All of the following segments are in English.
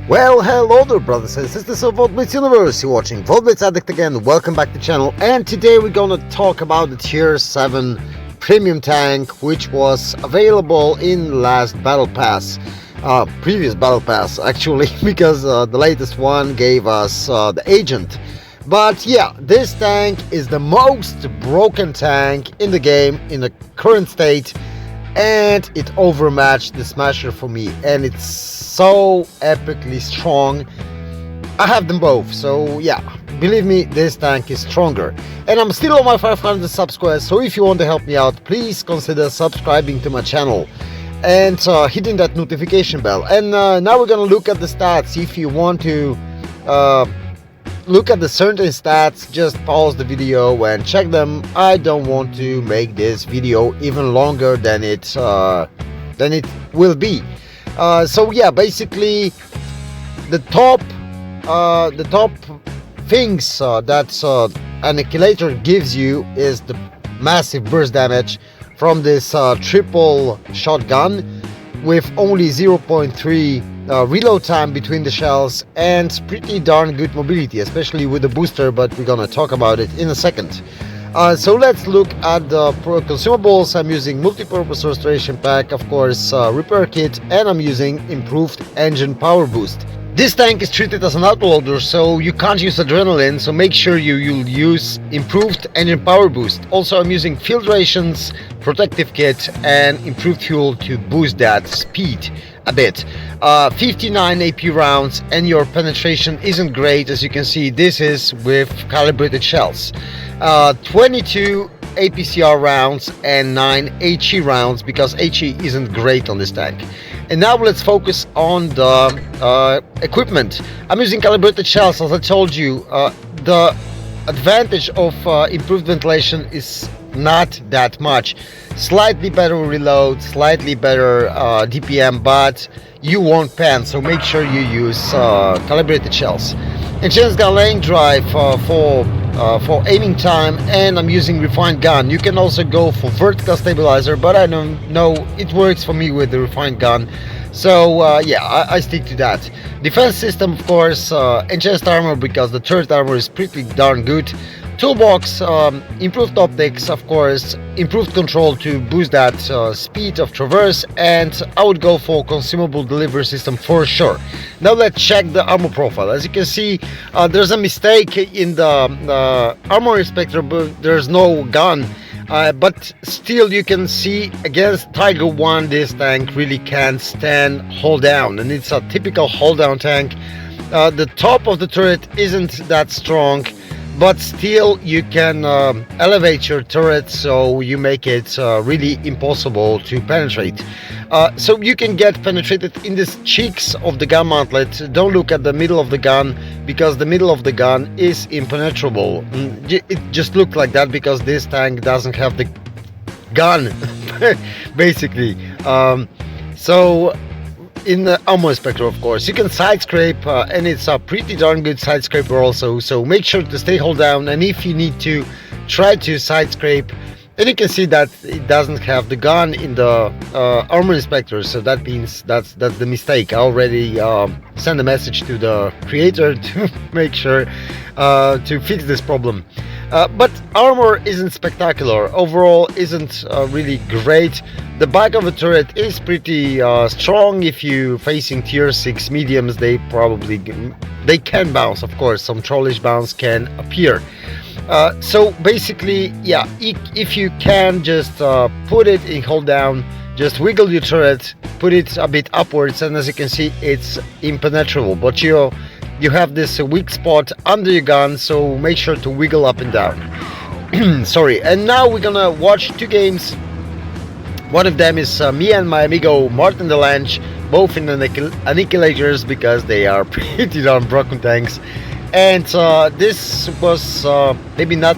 Well, hello there, brothers and sisters of WoT Blitz universe. You're watching WoT Blitz Addict again. Welcome back to the channel. And today we're gonna talk about the tier 7 premium tank, which was available in last battle pass, previous battle pass actually, because the latest one gave us the agent. But yeah, this tank is the most broken tank in the game in the current state, and it overmatched the Smasher for me, and it's so epically strong. I have them both, so yeah, believe me, this tank is stronger. And I'm still on my 500 subscribers, so if you want to help me out, please consider subscribing to my channel and hitting that notification bell. And now we're gonna look at the stats. If you want to look at the certain stats, just pause the video and check them. I don't want to make this video even longer than it will be. So yeah, basically the top things that Annihilator gives you is the massive burst damage from this triple shotgun with only 0.3 reload time between the shells, and pretty darn good mobility, especially with the booster, but we're gonna talk about it in a second. So let's look at the consumables. I'm using multi-purpose restoration pack, of course, repair kit, and I'm using improved engine power boost. This tank is treated as an autoloader, so you can't use adrenaline, so make sure you'll use improved engine power boost. Also, I'm using field rations, protective kit, and improved fuel to boost that speed a bit. 59 AP rounds, and your penetration isn't great. As you can see, this is with calibrated shells. 22 APCR rounds and 9 HE rounds, because HE isn't great on this tank. And now let's focus on the equipment. I'm using calibrated shells, as I told you. The advantage of improved ventilation is not that much. Slightly better reload, slightly better DPM, but you won't pan, so make sure you use calibrated shells. Enhanced gun lane drive for aiming time, and I'm using refined gun. You can also go for vertical stabilizer, but I don't know, it works for me with the refined gun, so yeah, I stick to that. Defense system, of course, enhanced armor, because the turret armor is pretty darn good. Toolbox, improved optics, of course, improved control to boost that speed of traverse, and I would go for consumable delivery system for sure. Now let's check the armor profile. As you can see, there's a mistake in the armor inspector, but there's no gun. But still, you can see against Tiger 1, this tank really can stand hold down, and it's a typical hold down tank. The top of the turret isn't that strong, but still you can elevate your turret, so you make it really impossible to penetrate. So you can get penetrated in the cheeks of the gun mantlet. Don't look at the middle of the gun, because the middle of the gun is impenetrable. It just looked like that because this tank doesn't have the gun basically. So in the armor inspector, of course, you can side scrape, and it's a pretty darn good side scraper also, so make sure to stay hold down. And if you need to try to side scrape, and you can see that it doesn't have the gun in the armor inspector, so that means that's the mistake. I already sent a message to the creator to make sure to fix this problem. But armor isn't spectacular, overall isn't really great. The back of the turret is pretty strong. If you facing tier 6 mediums, they can bounce, of course, some trollish bounce can appear. So basically, yeah, if you can just put it in hold down, just wiggle your turret, put it a bit upwards, and as you can see, it's impenetrable. But you have this weak spot under your gun, so make sure to wiggle up and down. Sorry. And now we're gonna watch two games. One of them is me and my amigo Martin Delange, both in Annihilators, because they are pretty darn broken tanks. And this was maybe not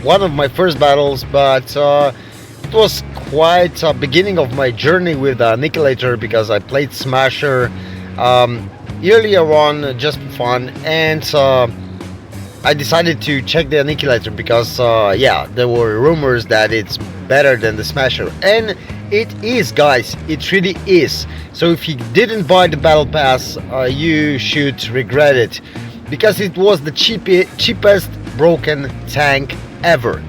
one of my first battles, but it was quite a beginning of my journey with Annihilator, because I played Smasher earlier on just for fun, and I decided to check the Annihilator because yeah, there were rumors that it's better than the Smasher, and it is, guys, it really is. So if you didn't buy the battle pass, you should regret it, because it was the cheapest broken tank ever.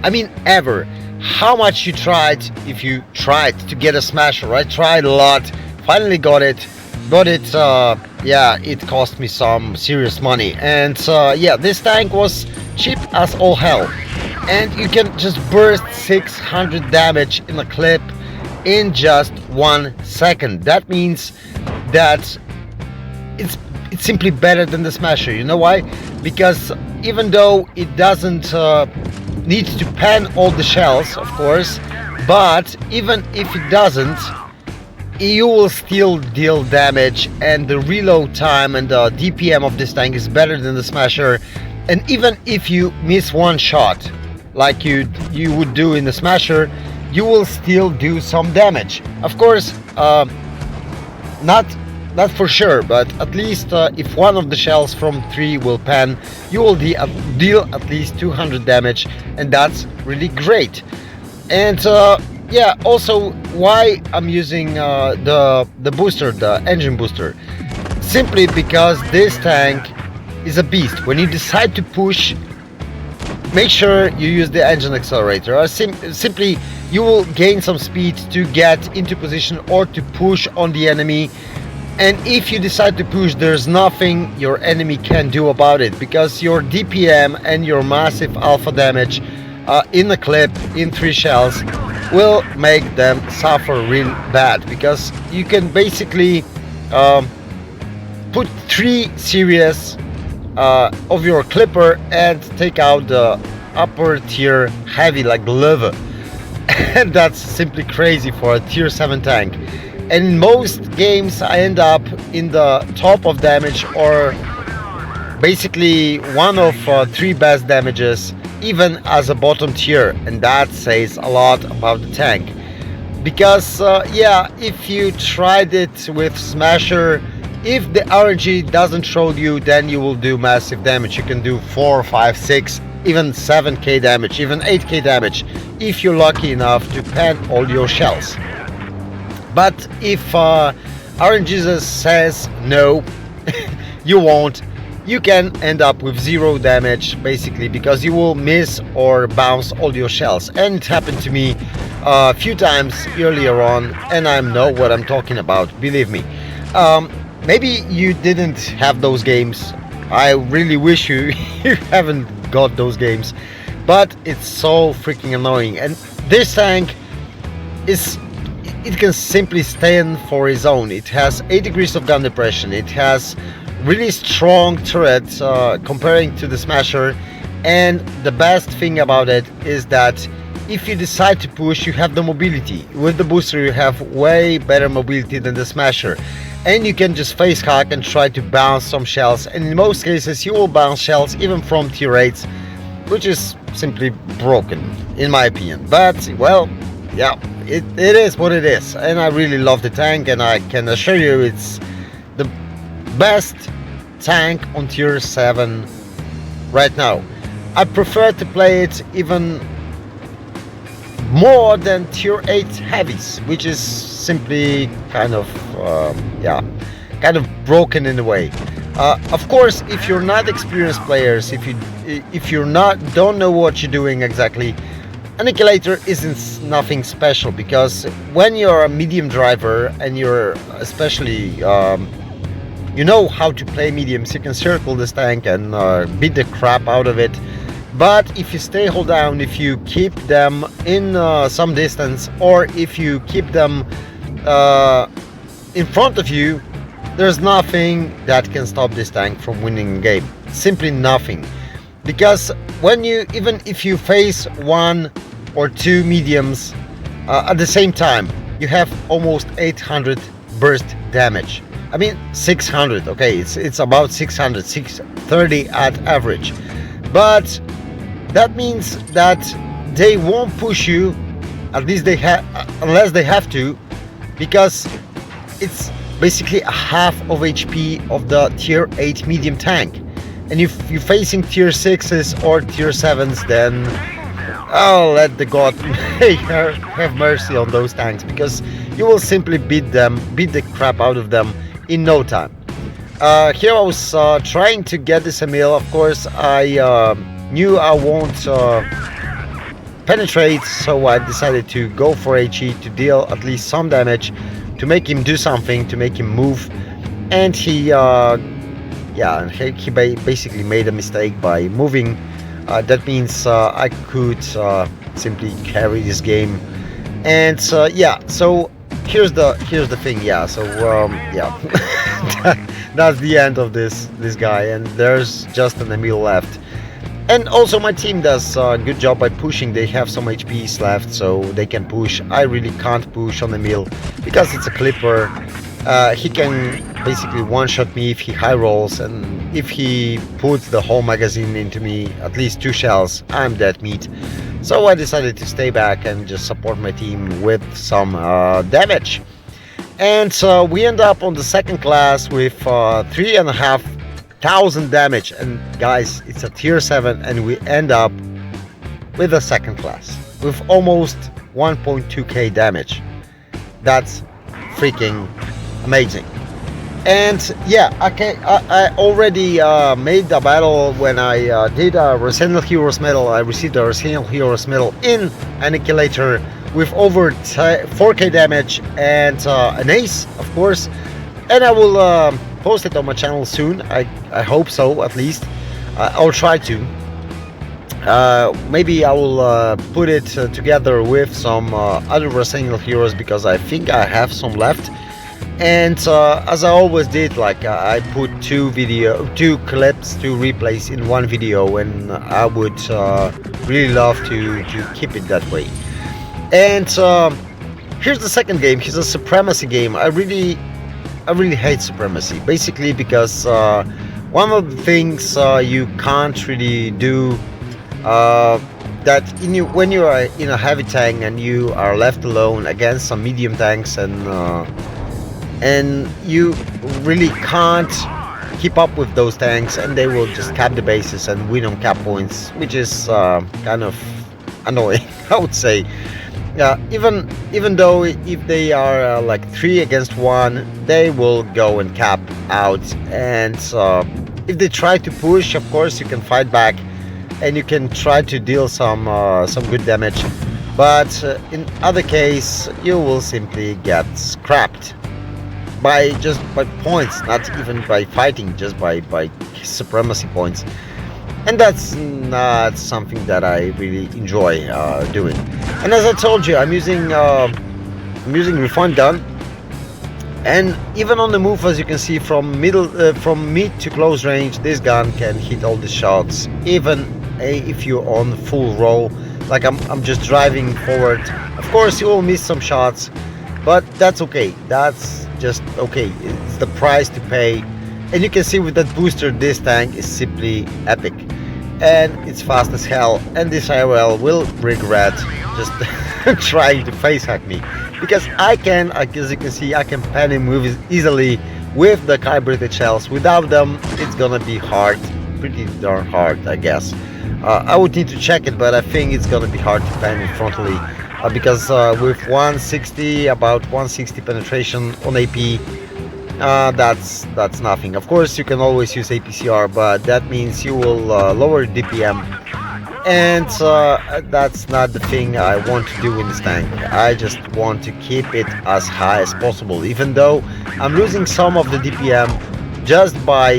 I mean ever. How much you tried, if you tried to get a Smasher? I tried a lot, finally got it, but yeah, it cost me some serious money. And yeah, this tank was cheap as all hell, and you can just burst 600 damage in a clip in just 1 second. That means that it's simply better than the Smasher. You know why? Because even though it doesn't needs to pan all the shells, of course, but even if it doesn't, you will still deal damage, and the reload time and the DPM of this tank is better than the Smasher. And even if you miss one shot, like you would do in the Smasher, you will still do some damage. Of course, not for sure, but at least if one of the shells from 3 will pan, you will deal at least 200 damage, and that's really great. And yeah, also why I'm using the booster, the engine booster, simply because this tank is a beast. When you decide to push, make sure you use the engine accelerator, or simply you will gain some speed to get into position or to push on the enemy. And if you decide to push, there's nothing your enemy can do about it, because your DPM and your massive alpha damage in the clip, in 3 shells, will make them suffer real bad, because you can basically put 3 series of your clipper and take out the upper tier heavy like the lava. And that's simply crazy for a tier 7 tank. And in most games I end up in the top of damage, or basically one of 3 best damages, even as a bottom tier, and that says a lot about the tank. Because yeah, if you tried it with Smasher, if the RNG doesn't show you, then you will do massive damage. You can do 4, 5, 6, even 7k damage, even 8k damage, if you're lucky enough to pan all your shells. But if RNG says no, you won't, you can end up with 0 damage, basically, because you will miss or bounce all your shells. And it happened to me a few times earlier on, and I know what I'm talking about, believe me. Maybe you didn't have those games. I really wish you haven't got those games, but it's so freaking annoying. And this tank it can simply stand for its own. It has 8 degrees of gun depression, it has really strong turrets comparing to the Smasher, and the best thing about it is that if you decide to push, you have the mobility. With the booster you have way better mobility than the Smasher, and you can just face hack and try to bounce some shells, and in most cases you will bounce shells even from tier 8s, which is simply broken in my opinion. But well, yeah, it is what it is, and I really love the tank, and I can assure you it's the best tank on tier 7 right now. I prefer to play it even more than tier 8 heavies, which is simply kind of yeah, kind of broken in a way. Of course, if you're not experienced players, if you're not don't know what you're doing exactly, Annihilator isn't nothing special, because when you're a medium driver and you're especially you know how to play mediums, you can circle this tank and beat the crap out of it. But if you stay hold down, if you keep them in some distance, or if you keep them in front of you, there's nothing that can stop this tank from winning a game. Simply nothing. Because when you, even if you face 1 or 2 mediums at the same time, you have almost 800 burst damage. I mean 600, okay, it's about 600, 630 at average. But that means that they won't push you, at least they have, unless they have to, because it's basically a half of HP of the tier 8 medium tank. And if you're facing tier 6s or tier 7s, then oh, let the god have mercy on those tanks, because you will simply beat the crap out of them in no time. Here I was trying to get this Emil. Of course, I knew I won't penetrate, so I decided to go for HE to deal at least some damage, to make him do something, to make him move. And he basically made a mistake by moving. That means I could simply carry this game. And so here's the thing. That's the end of this guy, and there's just an Emil left. And also my team does a good job by pushing. They have some HPs left, so they can push. I really can't push on Emil because it's a clipper. He can basically one-shot me if he high rolls, and if he puts the whole magazine into me, at least 2 shells, I'm dead meat. So I decided to stay back and just support my team with some damage. And so we end up on the second class with 3,500 damage. And guys, it's a tier 7, and we end up with a second class with almost 1.2k damage. That's freaking amazing. And yeah, I already made the battle when I did a Resident Heroes medal. I received a Resident Heroes medal in Annihilator with over 4k damage and an ace, of course. And I will post it on my channel soon. I hope so, at least. I'll try to. Maybe I will put it together with some other Resident Heroes, because I think I have some left. And as I always did, like I put 2 clips, 2 replays in one video, and I would really love to keep it that way. And here's the second game. Here's a Supremacy game. I really hate Supremacy, basically because one of the things you can't really do, that when you are in a heavy tank and you are left alone against some medium tanks, and you really can't keep up with those tanks, and they will just cap the bases and win on cap points, which is kind of annoying, I would say. Even though if they are like 3 against 1, they will go and cap out. And if they try to push, of course you can fight back and you can try to deal some good damage. But in other case, you will simply get scrapped by points, not even by fighting, just by Supremacy points. And that's not something that I really enjoy doing. And as I told you, I'm using Refined Gun, and even on the move, as you can see, from mid to close range, this gun can hit all the shots, even if you're on full roll. Like I'm just driving forward. Of course, you will miss some shots, but that's okay. That's just okay. It's the price to pay. And you can see with that booster, this tank is simply epic, and it's fast as hell. And this IRL will regret just trying to face hack me, because I can, as you can see, I can pen him easily with the calibrated shells. Without them, it's gonna be hard, pretty darn hard, I guess. I would need to check it, but I think it's gonna be hard to pen it frontally, because with 160, about 160 penetration on AP, that's nothing. Of course, you can always use APCR, but that means you will lower DPM, and that's not the thing I want to do in this tank. I just want to keep it as high as possible, even though I'm losing some of the DPM just by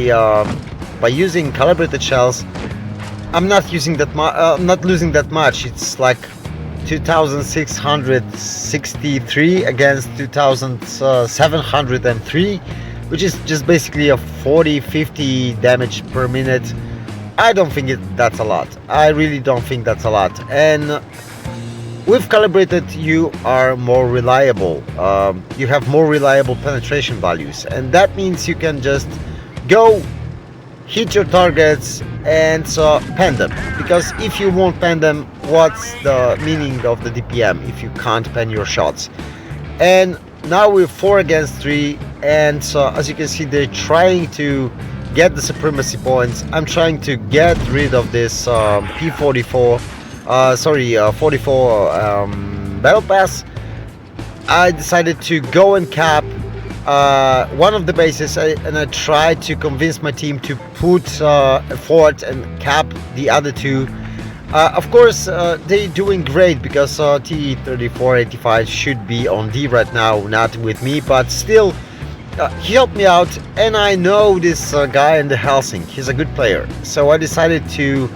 using calibrated shells. I'm not using that not losing that much. It's like 2663 against 2703, which is just basically a 40-50 damage per minute. I don't think that's a lot. I really don't think that's a lot. And with calibrated, you are more reliable. You have more reliable penetration values, and that means you can just go hit your targets and pen them. Because if you won't pen them, what's the meaning of the DPM if you can't pen your shots? And now we're 4 against 3, and as you can see, they're trying to get the supremacy points. I'm trying to get rid of this P44, 44 battle pass. I decided to go and cap one of the bases, and I tried to convince my team to put a fort and cap the other two. Of course, they're doing great because T3485 should be on D right now, not with me, but still, he helped me out, and I know this guy in the Helsing. He's a good player, so I decided to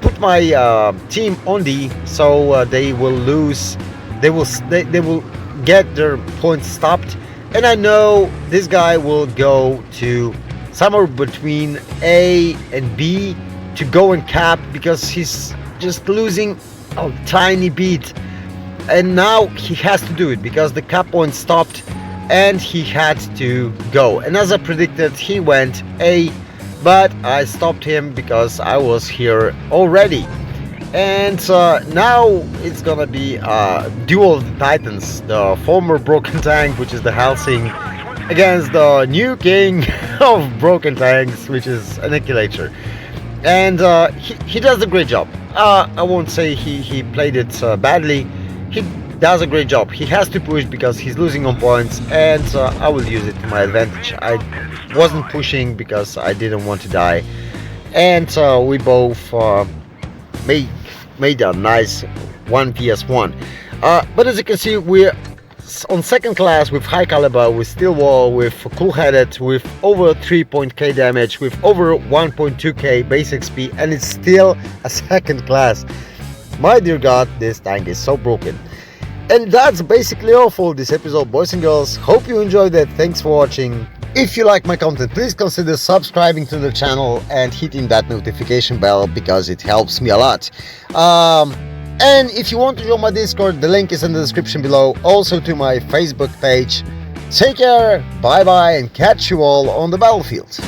put my team on D, so they will lose. They will get their points stopped, and I know this guy will go to somewhere between A and B to go and cap because he's just losing a tiny bit, and now he has to do it because the cap point stopped and he had to go. And as I predicted, he went A, but I stopped him because I was here already. And now it's gonna be duel of the Titans, the former broken tank, which is the Helsing, against the new king of broken tanks, which is Annihilator. And he does a great job. I won't say he played it badly. He does a great job. He has to push because he's losing on points, and I will use it to my advantage. I wasn't pushing because I didn't want to die, and we both made a nice 1 vs 1. But as you can see, we're on second class with high caliber, with steel wall, with cool-headed, with over 3.k damage, with over 1.2k base XP, and it's still a second class. My dear god, this tank is so broken. And that's basically all for this episode, boys and girls. Hope you enjoyed it. Thanks for watching. If you like my content, please consider subscribing to the channel and hitting that notification bell because it helps me a lot. And if you want to join my Discord, the link is in the description below. Also to my Facebook page. Take care, bye bye, and catch you all on the battlefield.